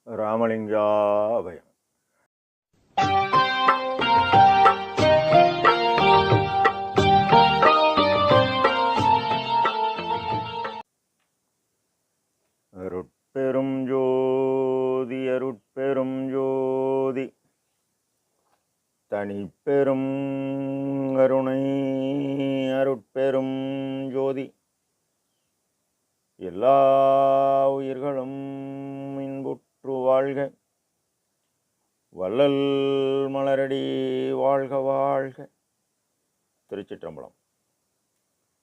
ராமலிங்காபயம். அருட்பெரும் ஜோதி அருட்பெரும் ஜோதி தனிப்பெரும் கருணை அருட்பெரும் ஜோதி எல்லா உயிர்களும் இன்புற்று வாழ்க, வள்ளல் மலரடி வாழ்க வாழ்க. திருச்சிற்றம்பலம்.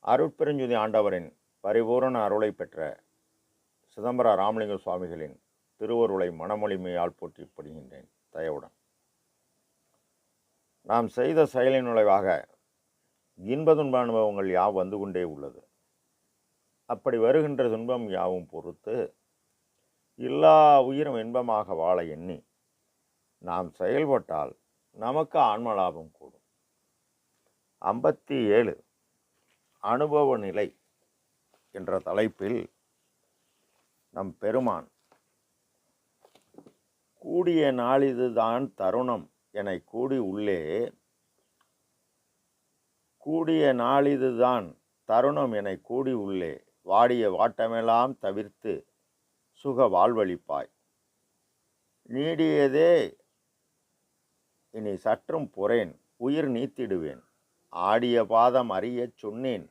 அருட்பெருஞ்சுதி ஆண்டவரின் பரிபூரண அருளை பெற்ற சிதம்பர ராமலிங்க சுவாமிகளின் திருவருளை மனமொழிமையால் போற்றிப்படுகின்றேன் தயவுடன். நாம் செய்த செயலின் நுழைவாக இன்ப துன்ப அனுபவங்கள் யாவும் வந்து கொண்டே உள்ளது. அப்படி வருகின்ற துன்பம் யாவும் பொறுத்து எல்லா உயிரும் இன்பமாக வாழ எண்ணி நாம் செயல்பட்டால் நமக்கு ஆன்மலாபம் கூடும். 57 அனுபவ நிலை என்ற தலைப்பில் நம் பெருமான் கூடிய நாளிதுதான் தருணம் என கூடி உள்ளே, கூடிய நாளிதுதான் தருணம் என கூடி உள்ளே வாடிய வாட்டமெல்லாம் தவிர்த்து சுக வாழ்வளிப்பாய். நீடியதே இனி சற்றும் பொறேன் உயிர் நீத்திடுவேன், ஆடிய பாதம் அறியச் சொன்னேன்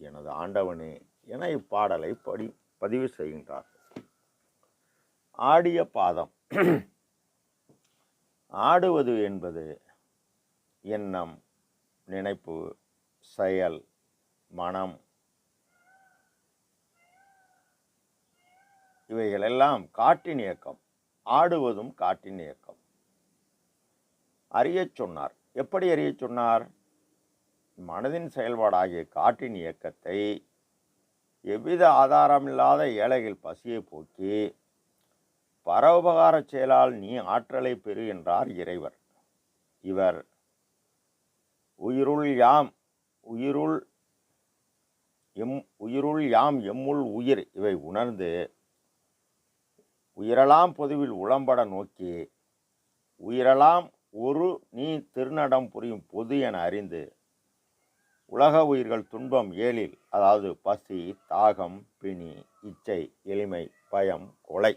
எனது ஆண்டவனே என இப்பாடலை பதிவு செய்கின்றார். ஆடிய பாதம். ஆடுவது என்பது எண்ணம், நினைப்பு, செயல், மனம் இவைகளெல்லாம் காற்றின் இயக்கம். ஆடுவதும் காற்றின் இயக்கம். அறியச் சொன்னார். எப்படி அறியச் சொன்னார்? மனதின் செயல்பாடாகிய காற்றின் இயக்கத்தை எவ்வித ஆதாரமில்லாத ஏழைகள் பசியை போக்கி பரோபகார செயலால் நீ ஆற்றலை பெறு என்றார் இறைவர். இவர் உயிருள் யாம் எம்முள் உயிர் இவை உணர்ந்து உயிரெல்லாம் பொதுவில் உளம்பட நோக்கி உயிரெல்லாம் ஒரு நீ திருநடம் புரியும் பொது என அறிந்து உலக உயிர்கள் துன்பம் ஏழில், அதாவது பசி, தாகம், பிணி, இச்சை, எளிமை, பயம், கொலை,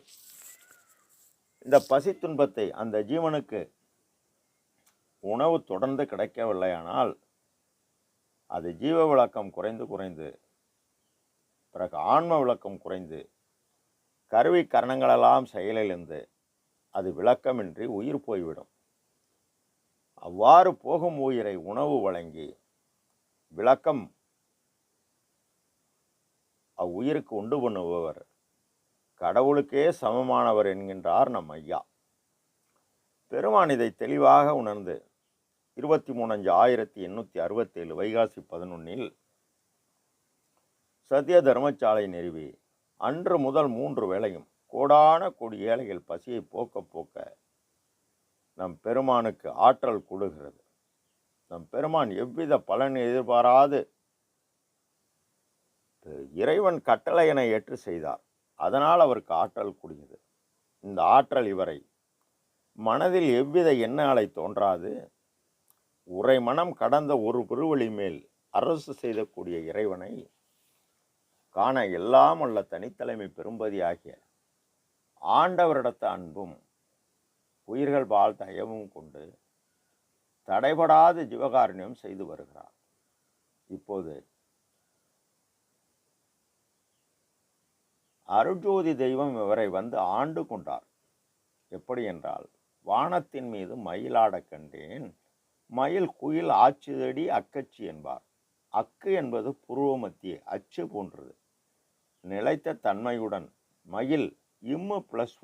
இந்த பசி துன்பத்தை அந்த ஜீவனுக்கு உணவு தொடர்ந்து கிடைக்கவில்லையானால் அது ஜீவ விளக்கம் குறைந்து பிறகு ஆன்ம விளக்கம் குறைந்து கருவி கரணங்களெல்லாம் செயலிலிருந்து அது விளக்கமின்றி உயிர் போய்விடும். அவ்வாறு போகும் உயிரை உணவு வழங்கி விளக்கம் அவ்வுயிருக்கு உண்டு பண்ணுபவர் கடவுளுக்கே சமமானவர் என்கின்றார் நம் ஐயா. பெருமான் இதை தெளிவாக உணர்ந்து 23/5/867 வைகாசி 11 சத்திய தர்மசாலை நிறுவி அன்று முதல் 3 வேளையும் கோடான கோடி ஏழைகள் பசியை போக்க நம் பெருமானுக்கு ஆற்றல் கூடுகிறது. நம் பெருமான் எவ்வித பலன் எதிர்பாராது இறைவன் கட்டளையினை ஏற்று செய்தார். அதனால் அவருக்கு ஆற்றல் கூடியது. இந்த ஆற்றல் இவரை மனதில் எவ்வித எண்ண அலை தோன்றாது உரை மனம் கடந்த ஒரு பெருவழி மேல் அரசு செய்யக்கூடிய இறைவனை காண எல்லாம் உள்ள தனித்தலைமை பெரும்பதி ஆகிய ஆண்டவரிடத்த அன்பும் உயிர்கள் பால் தயவும் கொண்டு தடைபடாது ஜீவகாருண்யம் செய்து வருகிறார். இப்போது அருட்ஜோதி தெய்வம் இவரை வந்து ஆண்டு கொண்டார். எப்படி என்றால், வானத்தின் மீது மயிலாட கண்டேன், மயில் குயில் ஆச்சுதடி அக்கச்சி என்பார். அக்கு என்பது புருவ மத்திய அச்சு போன்றது. நிலைத்த தன்மையுடன் மயில் இம்மு பிளஸ்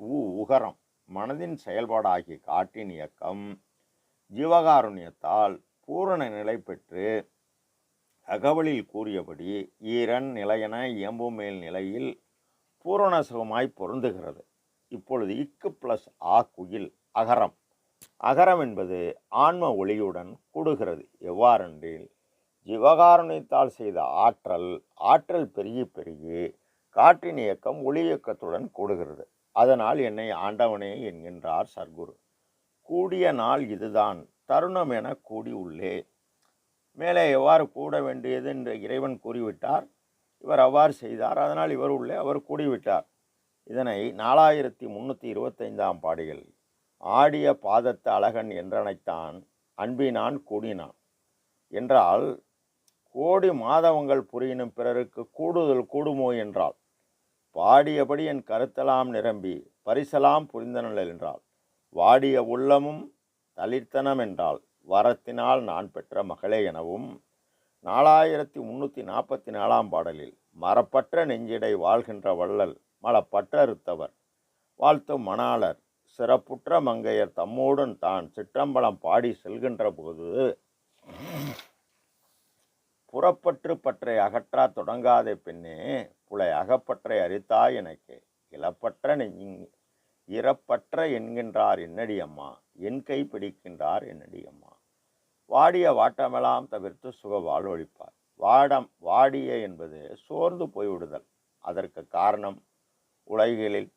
உகரம் மனதின் செயல்பாடாகிய காற்றின் இயக்கம் ஜீவகாருண்யத்தால் பூரண நிலை பெற்று அகவலில் கூறியபடி ஈரன் நிலையென இயம்பும் மேல் நிலையில் பூரண சுகமாய் பொருந்துகிறது. இப்பொழுது இக்கு பிளஸ் ஆ குயில் அகரம். அகரம் என்பது ஆன்ம ஒளியுடன் கூடுகிறது. எவ்வாறென்றில் ஜீவகாருண்யத்தால் செய்த ஆற்றல் பெருகி காற்றின் இயக்கம் ஒளி இயக்கத்துடன் கூடுகிறது. அதனால் என்னை ஆண்டவனே என்கின்றார் சர்க்குரு. கூடிய நாள் இதுதான் தருணம் என கூடி உள்ளே. மேலே எவ்வாறு கூட வேண்டியது என்று இறைவன் கூறிவிட்டார். இவர் அவ்வாறு செய்தார். அதனால் இவர் உள்ளே அவர் கூடிவிட்டார். இதனை 4325ஆம் பாடியில் ஆடிய பாதத்த அழகன் என்றனைத்தான் அன்பினான் கூடினான் என்றால், கோடி மாதவங்கள் புரியினும் பிறருக்கு கூடுதல் கூடுமோ என்றால், பாடியபடி என் கருத்தலாம் நிரம்பி பரிசலாம் புரிந்தனல் என்றால், வாடிய உள்ளமும் தளிர்த்தனம் என்றால் வரத்தினால் நான் பெற்ற மகளே எனவும் 4344ஆம் பாடலில் மரப்பற்ற நெஞ்சிடை வாழ்கின்ற வள்ளல் மலப்பற்றறுத்தவர் வாழ்த்தும் மணாளர் சிறப்புற்ற மங்கையர் தம்மோடும் தான் சிற்றம்பலம் பாடி செல்கின்ற போது, புறப்பற்று பற்றை அகற்றா தொடங்காத பெண்ணே புலை அகப்பற்றை அரித்தாய் எனக்கு இளப்பற்ற இறப்பற்ற என்கின்றார் என்னடி அம்மா, என் கை பிடிக்கின்றார் என்னடி அம்மா. வாடிய வாட்டமெல்லாம் தவிர்த்து சுக வாழ்வழிப்பார். வாடிய என்பது சோர்ந்து போய்விடுதல். அதற்கு காரணம், உலகிலில்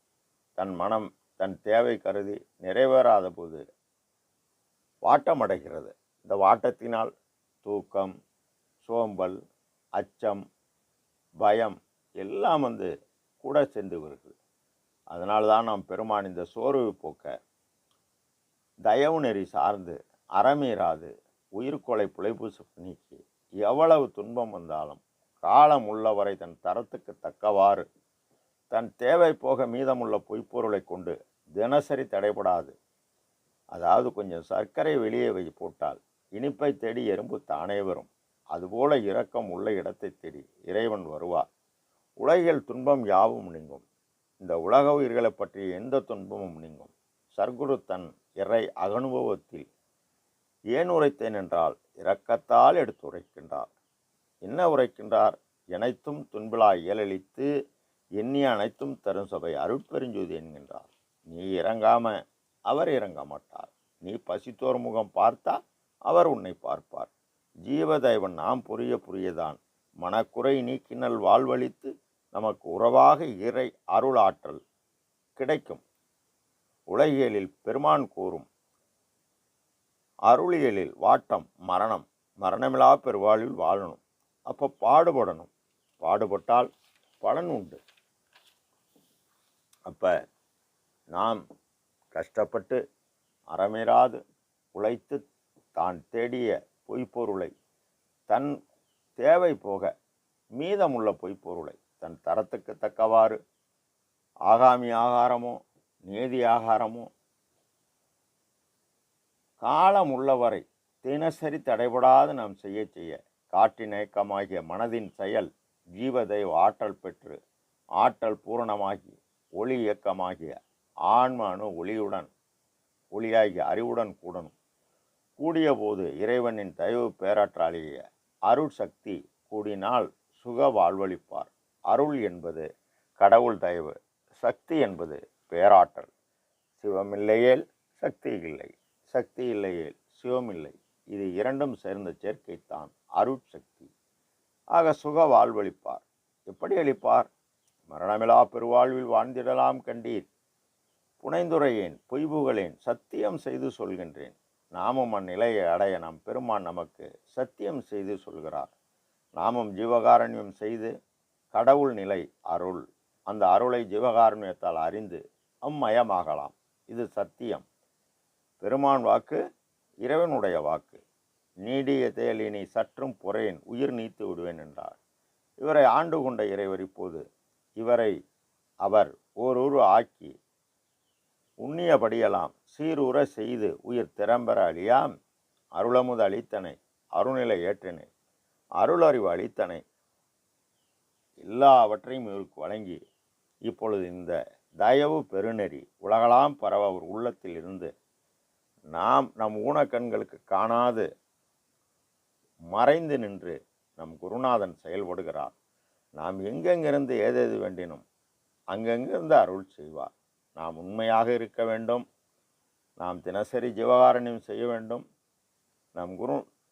தன் மனம் தன் தேவை கருதி நிறைவேறாத போது வாட்டமடைகிறது. இந்த வாட்டத்தினால் தூக்கம், சோம்பல், அச்சம், பயம் எல்லாம் கூட சென்று வருகிறது. அதனால்தான் நாம் பெருமான் இந்த சோர்வு போக்க தயவு நெறி சார்ந்து அறமீறாது உயிர்கொலை பிழைப்பு நீக்கி எவ்வளவு துன்பம் வந்தாலும் காலம் உள்ளவரை தன் தரத்துக்கு தக்கவாறு தன் தேவை போக மீதமுள்ள பொய்ப்பொருளை கொண்டு தினசரி தடைபடாது. அதாவது கொஞ்சம் சர்க்கரை வெளியே போட்டால் இனிப்பை தேடி எறும்பு தானே வரும். அதுபோல இரக்கம் உள்ள இடத்தை தேடி இறைவன் வருவார். உலகில் துன்பம் யாவும் நீங்கும். இந்த உலக உயிர்களை பற்றிய எந்த துன்பமும் நீங்கும். சர்க்குரு தன் இறை அனுபவத்தில் ஏன் உரைத்தேன் என்றால், இரக்கத்தால் எடுத்து உரைக்கின்றார். என்ன உரைக்கின்றார்? அனைத்தும் துன்பிலாய் இயலளித்து எண்ணிய அனைத்தும் தரும் சபை அருட்பெருஞ்சோதி என்கின்றார். நீ இறங்காம அவர் இறங்க மாட்டார். நீ பசித்தோர் முகம் பார்த்தா அவர் உன்னை பார்ப்பார். ஜீவதேவன் நாம் புரியதான் மனக்குறை நீக்கினல் வாழ்வழித்து நமக்கு உறவாக இறை அருளாற்றல் கிடைக்கும். உலகியலில் பெருமான் கூறும் அருளியலில் வாட்டம் மரணம். மரணமில்லா பெருவாழ்வில் வாழணும். அப்போ பாடுபடணும். பாடுபட்டால் பலன் உண்டு. அப்போ நாம் கஷ்டப்பட்டு அறமேறாது உழைத்து தான் தேடிய பொய்ப்பொருளை தன் தேவை போக மீதமுள்ள பொய்ப்பொருளை தன் தரத்துக்கு தக்கவாறு ஆகாமி ஆகாரமோ நேதி ஆகாரமோ காலம் உள்ளவரை தினசரி தடைபடாது நாம் செய்ய காற்றினேக்கமாகிய மனதின் செயல் ஜீவதெய்வ ஆற்றல் பெற்று ஆற்றல் பூரணமாகி ஒளி இயக்கமாகிய ஆன்ம அணு ஒளியாகிய அறிவுடன் கூடணும். கூடிய போது இறைவனின் தயவு பேராற்றாலேயே அருள் சக்தி கூடினால் சுக வாழ்வழிப்பார். அருள் என்பது கடவுள் தயவு, சக்தி என்பது பேராற்றல். சிவமில்லையேல் சக்தி இல்லை, சக்தி இல்லையேல் சிவமில்லை. இது இரண்டும் சேர்ந்த சேர்க்கைத்தான் அருட்சக்தி. ஆக சுக வாழ்வழிப்பார். எப்படி அளிப்பார்? மரணமிலா பெருவாழ்வில் வாழ்ந்திடலாம் கண்டீர். புனைந்துரையேன் பொய்புகளேன் சத்தியம் செய்து சொல்கின்றேன். நாமும் அந்நிலையை அடைய நம் பெருமான் நமக்கு சத்தியம் செய்து சொல்கிறார். நாமும் ஜீவகாரண்யம் செய்து கடவுள் நிலை அருள், அந்த அருளை ஜீவகாரண்யத்தால் அறிந்து அம்மயமாகலாம். இது சத்தியம். பெருமான் வாக்கு இறைவனுடைய வாக்கு. நீடிய தேலினை சற்றும் பொறையேன் உயிர் நீத்து விடுவேன் என்றார். இவரை ஆண்டு கொண்ட இறைவர் இப்போது இவரை அவர் ஓரொரு ஆக்கி உண்ணியபடியெல்லாம் சீருற செய்து உயிர் திறம்பெற அழியாம் அருளமுது அளித்தனை அருள்நிலை ஏற்றினை அருளறிவு அளித்தனை எல்லாவற்றையும் இவருக்கு வழங்கி இப்பொழுது இந்த தயவு பெருநெறி உலகலாம் பரவ அவர் உள்ளத்தில் இருந்து நம் ஊனக்கண்களுக்கு காணாது மறைந்து நின்று நம் குருநாதன் செயல்படுகிறார். நாம் எங்கெங்கிருந்து ஏதேது வேண்டினும் அங்கெங்கிருந்து அருள் செய்வார். நாம் உண்மையாக இருக்க வேண்டும். நாம் தினசரி ஜீவகாரண்யம் செய்ய வேண்டும்.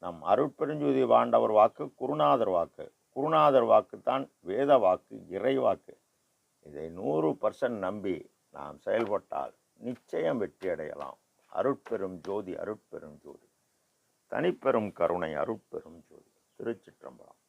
நம் அருட்பெருஞ்சோதி வாண்டவர் வாக்கு குருநாதர் வாக்கு. குருநாதர் வாக்குத்தான் வேத வாக்கு, இறை வாக்கு. இதை 100% நம்பி நாம் செயல்பட்டால் நிச்சயம் வெற்றி அடையலாம். அருட்பெரும் ஜோதி, அருட்பெரும் ஜோதி, தனிப்பெரும் கருணை, அருட்பெரும் ஜோதி. திருச்சிற்றம்பலம்.